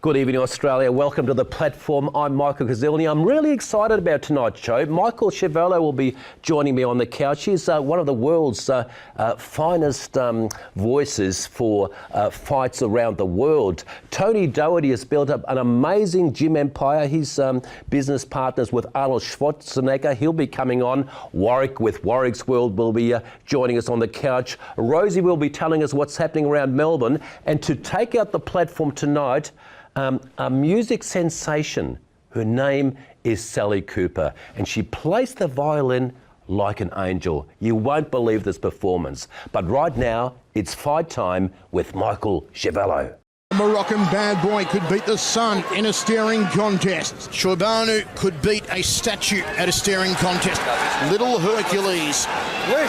Good evening, Australia. Welcome to the platform. I'm Michael Kazilny. I'm really excited about tonight's show. Michael Schiavello will be joining me on the couch. He's one of the world's finest voices for fights around the world. Tony Doherty has built up an amazing gym empire. He's business partners with Arnold Schwarzenegger. He'll be coming on. Warwick with Warwick's World will be joining us on the couch. Rosie will be telling us what's happening around Melbourne. And to take out the platform tonight, a music sensation. Her name is Sally Cooper, and she plays the violin like an angel. You won't believe this performance. But right now, it's fight time with Michael Schiavello. A Moroccan bad boy could beat the sun in a staring contest. Schiavello could beat a statue at a staring contest. Little Hercules,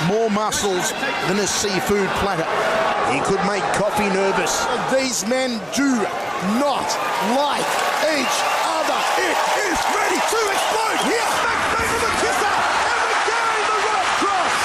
more muscles than a seafood platter. He could make coffee nervous. These men do not like each other. It is ready to explode here. Back of the kisser, and again the right cross.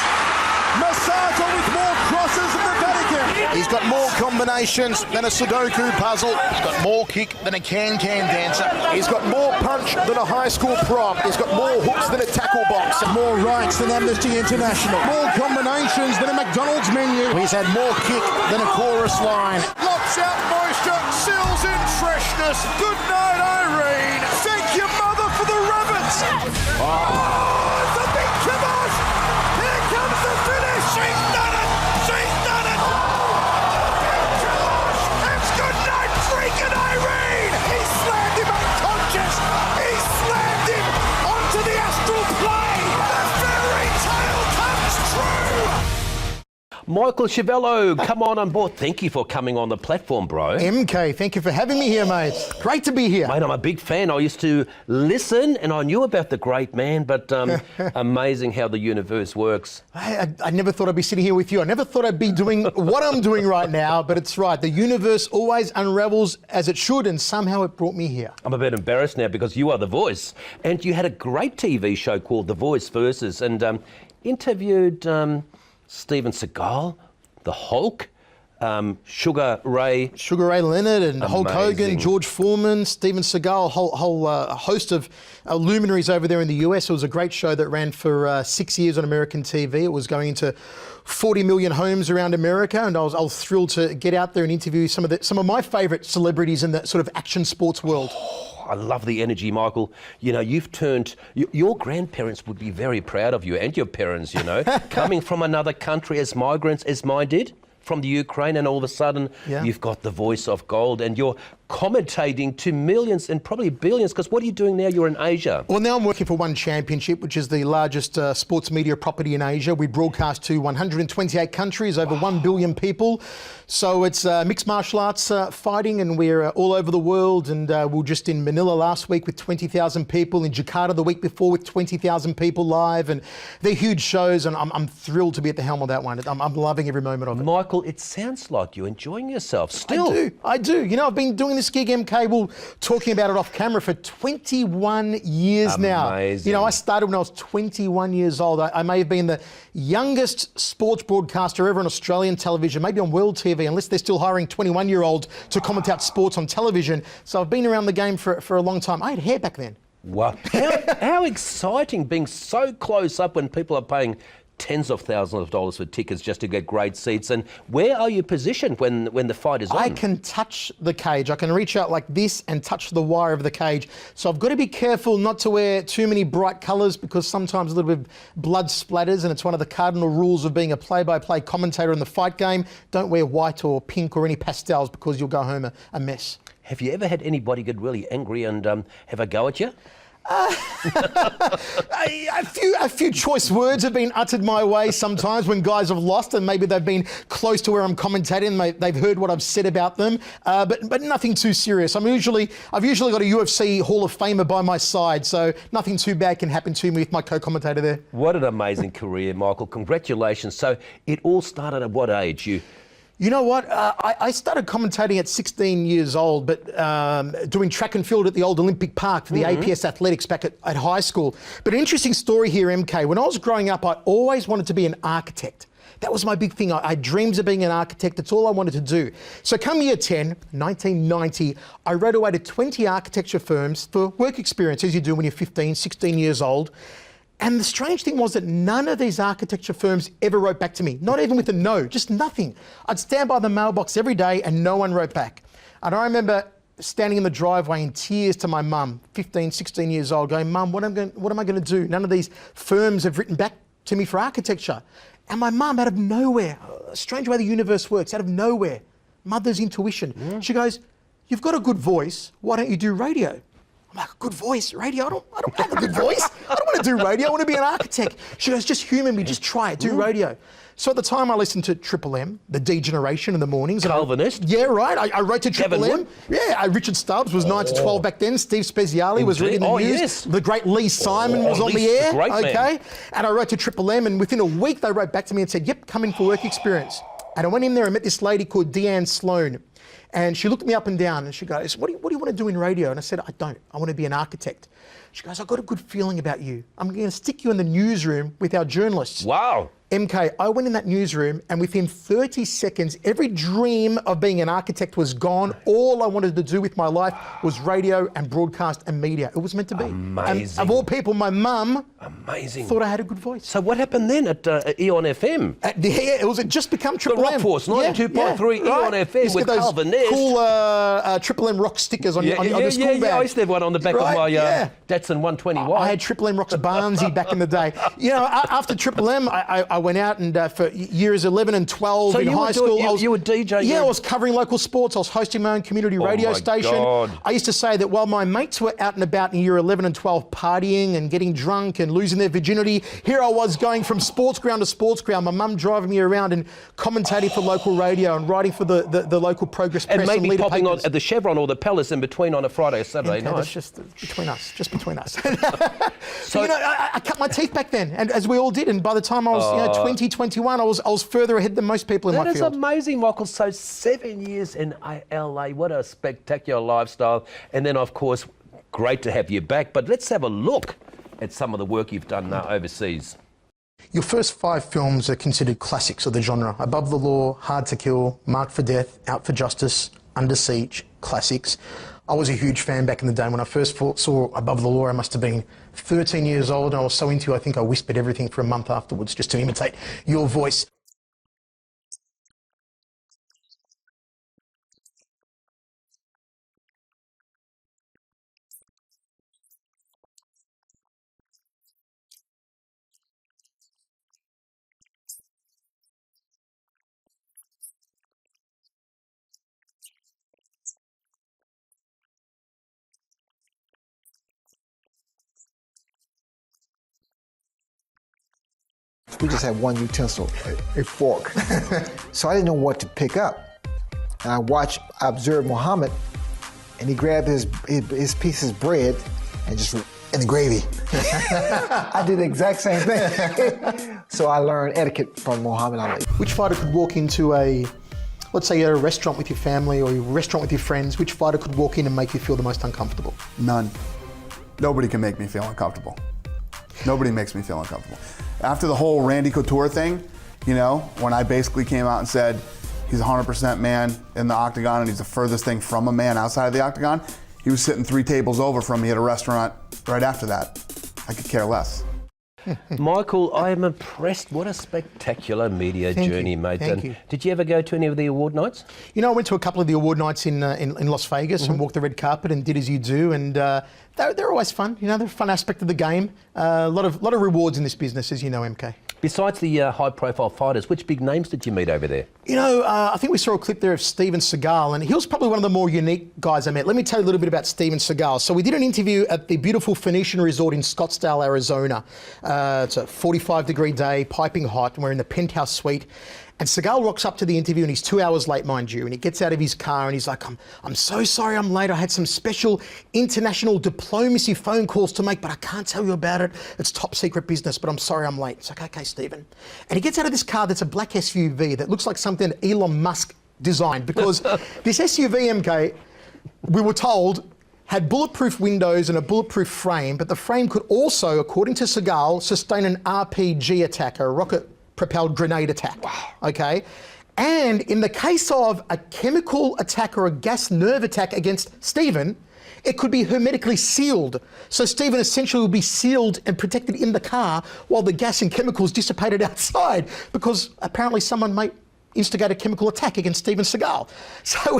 Masato with more crosses than the Vatican. He's got more combinations than a Sudoku puzzle. He's got more kick than a can-can dancer. He's got more punch than a high school prom. He's got more hooks than a tackle box. More rights than Amnesty International. More combinations than a McDonald's menu. He's had more kick than a chorus line. Locks out moisture, seals in freshness. Good night, Irene. Thank your mother for the rabbits. Oh, it's a big kibosh. Here comes the finish. She's done it. She's done it. It's good night, freaking Irene. He slammed him unconscious. He slammed him onto the astral plane. The fairy tale comes true. Michael Schiavello, come on board. Thank you for coming on the platform, bro. MK, thank you for having me here, mate. Great to be here. Mate, I'm a big fan. I used to listen and I knew about the great man, but amazing how the universe works. I never thought I'd be sitting here with you. I never thought I'd be doing what I'm doing right now, but it's right. The universe always unravels as it should, and somehow it brought me here. I'm a bit embarrassed now because you are The Voice, and you had a great TV show called The Voice Versus, and interviewed Steven Seagal, the Hulk, Sugar Ray Leonard, and Amazing. Hulk Hogan, George Foreman, Steven Seagal, whole host of luminaries over there in the US. It was a great show that ran for 6 years on American TV. It was going into 40 million homes around America, and I was thrilled to get out there and interview some of my favourite celebrities in the sort of action sports world. I love the energy, Michael. You know, you've turned, your grandparents would be very proud of you, and your parents, you know, coming from another country as migrants, as mine did, from the Ukraine, and all of a sudden you've got the voice of gold and you're commentating to millions and probably billions, because what are you doing now? You're in Asia. Well, now I'm working for One Championship, which is the largest sports media property in Asia. We broadcast to 128 countries, over 1 billion people. So it's mixed martial arts fighting, and we're all over the world. And we were just in Manila last week with 20,000 people, in Jakarta the week before with 20,000 people live. And they're huge shows, and I'm thrilled to be at the helm of that one. I'm loving every moment of it. Michael, it sounds like you're enjoying yourself still. I do. You know, I've been doing this gig, MK, we're talking about it off camera, for 21 years now. Amazing. You know, I started when I was 21 years old. I may have been the youngest sports broadcaster ever on Australian television, maybe on World TV, unless they're still hiring 21-year-olds to comment out sports on television. So I've been around the game for a long time. I had hair back then. Wow. How exciting being so close up when people are paying tens of thousands of dollars for tickets just to get great seats. And where are you positioned when the fight is on? I can touch the cage. I can reach out like this and touch the wire of the cage. So I've got to be careful not to wear too many bright colours, because sometimes a little bit of blood splatters, and it's one of the cardinal rules of being a play-by-play commentator in the fight game. Don't wear white or pink or any pastels, because you'll go home a mess. Have you ever had anybody get really angry and have a go at you? A few choice words have been uttered my way sometimes when guys have lost, and maybe they've been close to where I'm commentating and they've heard what I've said about them, but nothing too serious. I've usually got a UFC Hall of Famer by my side, so nothing too bad can happen to me with my co-commentator there. What an amazing career, Michael. Congratulations. So it all started at what age? You know what? I started commentating at 16 years old, but doing track and field at the old Olympic Park for the APS Athletics back at high school. But an interesting story here, MK. When I was growing up, I always wanted to be an architect. That was my big thing. I had dreams of being an architect. That's all I wanted to do. So come year 10, 1990, I wrote away to 20 architecture firms for work experience, as you do when you're 15, 16 years old. And the strange thing was that none of these architecture firms ever wrote back to me, not even with a no, just nothing. I'd stand by the mailbox every day and no one wrote back. And I remember standing in the driveway in tears to my mum, 15, 16 years old, going, Mum, what am I going to do? None of these firms have written back to me for architecture. And my mum, out of nowhere, a strange way the universe works, out of nowhere, mother's intuition, she goes, you've got a good voice, why don't you do radio? I'm like, good voice, radio? I don't have a good voice. I don't want to do radio, I want to be an architect. She goes, just humour me, just try it, do radio. So at the time I listened to Triple M, the D Generation in the mornings. Calvinist. Yeah, right. I wrote to Triple M. Yeah, Richard Stubbs was 9 to 12 back then. Steve Speziali was reading the news. Yes. The great Lee Simon was on the air. Great man. Okay. And I wrote to Triple M, and within a week they wrote back to me and said, yep, come in for work experience. And I went in there and met this lady called Deanne Sloan. And she looked me up and down and she goes, what do you want to do in radio? And I said, I don't. I want to be an architect. She goes, I've got a good feeling about you. I'm going to stick you in the newsroom with our journalists. Wow. MK, I went in that newsroom and within 30 seconds, every dream of being an architect was gone. All I wanted to do with my life was radio and broadcast and media. It was meant to be. Amazing. And of all people, my mum thought I had a good voice. So what happened then at Eon FM? It was just become Triple The M. Rock Force, 92.3 Eon FM with Calvinist. Cool Triple M rock stickers on your school bag. Yeah, I used to have one on the back of my Datsun 120Y. I had Triple M Rocks Barnsley back in the day. You know, after Triple M, I went out and for years 11 and 12 in high school. You were DJ? Yeah, I was covering local sports. I was hosting my own community radio station. God. I used to say that while my mates were out and about in year 11 and 12 partying and getting drunk and losing their virginity, here I was going from sports ground to sports ground, my mum driving me around and commentating for local radio and writing for the local Progress Press and maybe leader popping papers. on at the Chevron or the Palace in between on a Friday or Saturday night. That's just between us, So, you know, I cut my teeth back then, and as we all did, and by the time I was 20, 21, I was further ahead than most people in my field. That is amazing, Michael. So 7 years in LA, what a spectacular lifestyle. And then, of course, great to have you back. But let's have a look at some of the work you've done overseas. Your first 5 films are considered classics of the genre. Above the Law, Hard to Kill, Marked for Death, Out for Justice, Under Siege, classics. I was a huge fan back in the day. When I first saw Above the Law, I must have been 13 years old, and I was so into it, I think I whispered everything for a month afterwards just to imitate your voice. We just had one utensil, a fork. So I didn't know what to pick up. And I observed Muhammad, and he grabbed his piece of bread and and the gravy. I did the exact same thing. So I learned etiquette from Muhammad Ali. Which fighter could walk into let's say you're at a restaurant with your family or a restaurant with your friends, which fighter could walk in and make you feel the most uncomfortable? None. Nobody can make me feel uncomfortable. Nobody makes me feel uncomfortable. After the whole Randy Couture thing, you know, when I basically came out and said he's 100% man in the octagon and he's the furthest thing from a man outside of the octagon, he was sitting 3 tables over from me at a restaurant right after that. I could care less. Michael, I am impressed. What a spectacular media journey, mate. Thank you. Did you ever go to any of the award nights? You know, I went to a couple of the award nights in Las Vegas and walked the red carpet and did as you do, and they're always fun. You know, they're a fun aspect of the game. A lot of rewards in this business, as you know, MK. Besides the high-profile fighters, which big names did you meet over there? You know, I think we saw a clip there of Steven Seagal, and he was probably one of the more unique guys I met. Let me tell you a little bit about Steven Seagal. So we did an interview at the beautiful Phoenician Resort in Scottsdale, Arizona. It's a 45-degree day, piping hot, and we're in the penthouse suite. And Seagal rocks up to the interview, and he's 2 hours late, mind you, and he gets out of his car and he's like, I'm so sorry I'm late. I had some special international diplomacy phone calls to make, but I can't tell you about it. It's top secret business, but I'm sorry I'm late. It's like, okay, Stephen. And he gets out of this car that's a black SUV that looks like something that Elon Musk designed, because this SUV, MK, we were told, had bulletproof windows and a bulletproof frame, but the frame could also, according to Seagal, sustain an RPG attack, a rocket propelled grenade attack. Wow. Okay. And in the case of a chemical attack or a gas nerve attack against Stephen, it could be hermetically sealed. So Stephen essentially will be sealed and protected in the car while the gas and chemicals dissipated outside, because apparently someone might instigate a chemical attack against Steven Seagal. So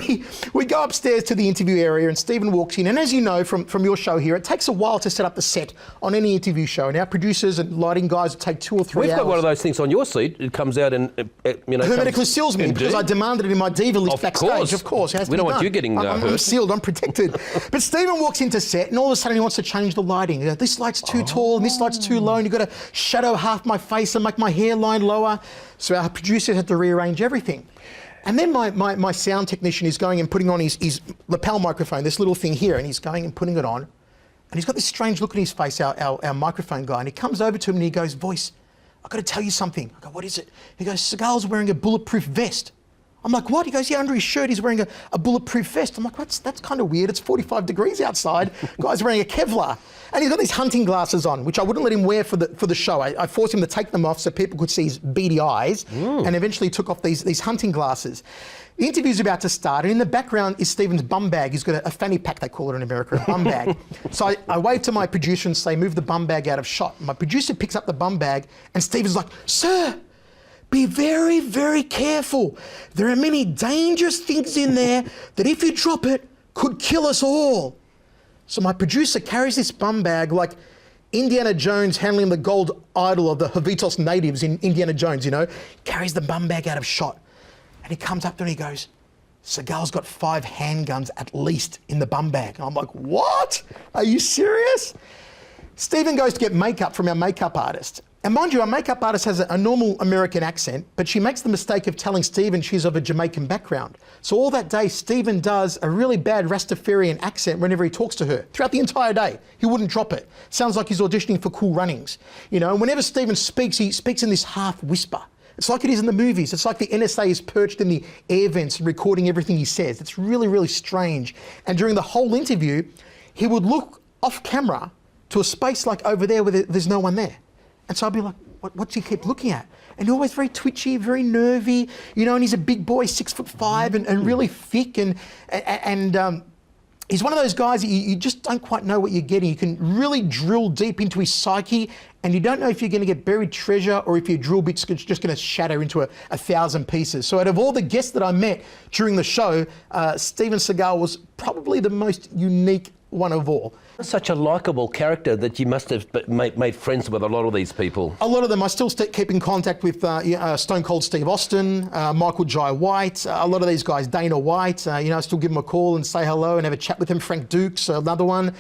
we go upstairs to the interview area and Stephen walks in. And as you know from your show here, it takes a while to set up the set on any interview show. And our producers and lighting guys take 2 or 3 hours. We've got one of those things on your seat. It comes out and, hermetically seals me because I demanded it in my diva list backstage. Of course, it has to be done. We don't want you getting hurt. I'm sealed, I'm protected. But Stephen walks into set and all of a sudden he wants to change the lighting. You know, this light's too tall and this light's too low, and you've got to shadow half my face and make my hairline lower. So our producers had to rearrange everything. And then my sound technician is going and putting on his lapel microphone, this little thing here, and he's going and putting it on. And he's got this strange look on his face, our microphone guy, and he comes over to him and he goes, "Voice, I've got to tell you something." I go, "What is it?" He goes, "Seagal's wearing a bulletproof vest." I'm like, "What?" He goes, "Yeah, under his shirt he's wearing a bulletproof vest." I'm like, that's kind of weird. It's 45 degrees outside. Guy's wearing a Kevlar. And he's got these hunting glasses on, which I wouldn't let him wear for the show. I forced him to take them off so people could see his beady eyes, and eventually took off these hunting glasses. The interview's about to start, and in the background is Stephen's bum bag. He's got a fanny pack, they call it in America, a bum bag. So I wave to my producer and say, "Move the bum bag out of shot." My producer picks up the bum bag, and Stephen's like, "Sir, be very, very careful. There are many dangerous things in there that if you drop it, could kill us all." So my producer carries this bum bag like Indiana Jones handling the gold idol of the Havitos natives in Indiana Jones, you know, carries the bum bag out of shot. And he comes up to me and he goes, "Seagal's got 5 handguns at least in the bum bag." And I'm like, "What? Are you serious?" Stephen goes to get makeup from our makeup artist. And mind you, our makeup artist has a normal American accent, but she makes the mistake of telling Stephen she's of a Jamaican background. So all that day, Stephen does a really bad Rastafarian accent whenever he talks to her. Throughout the entire day, he wouldn't drop it. Sounds like he's auditioning for Cool Runnings. You know, and whenever Stephen speaks, he speaks in this half whisper. It's like it is in the movies. It's like the NSA is perched in the air vents recording everything he says. It's really, really strange. And during the whole interview, he would look off camera to a space like over there where there's no one there. And so I'd be like, what's he keep looking at? And he's always very twitchy, very nervy, you know, and he's a big boy, 6'5", and really thick, and he's one of those guys you just don't quite know what you're getting. You can really drill deep into his psyche, and you don't know if you're going to get buried treasure or if your drill bit's just going to shatter into a 1,000 pieces. So out of all the guests that I met during the show, Steven Seagal was probably the most unique one of all. Such a likeable character that you must have made friends with a lot of these people. A lot of them. I still keep in contact with Stone Cold Steve Austin, Michael Jai White, a lot of these guys, Dana White, you know, I still give him a call and say hello and have a chat with him. Frank Dukes, another one.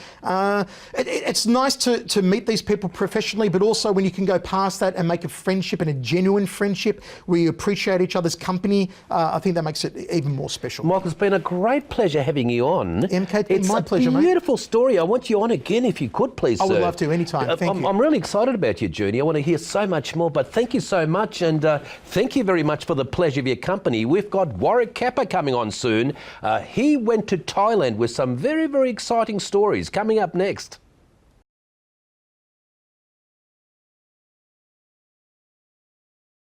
It's nice to meet these people professionally, but also when you can go past that and make a friendship, and a genuine friendship where you appreciate each other's company, I think that makes it even more special. Michael, it's been a great pleasure having you on. MK, it's been my pleasure, mate. It's a beautiful story. I want you on again if you could, please, I would sir. love to, anytime. Thank you. I'm really excited about your journey. I want to hear so much more, but thank you so much, and thank you very much for the pleasure of your company. We've got Warwick Capper coming on soon. He went to Thailand with some very, very exciting stories coming up next.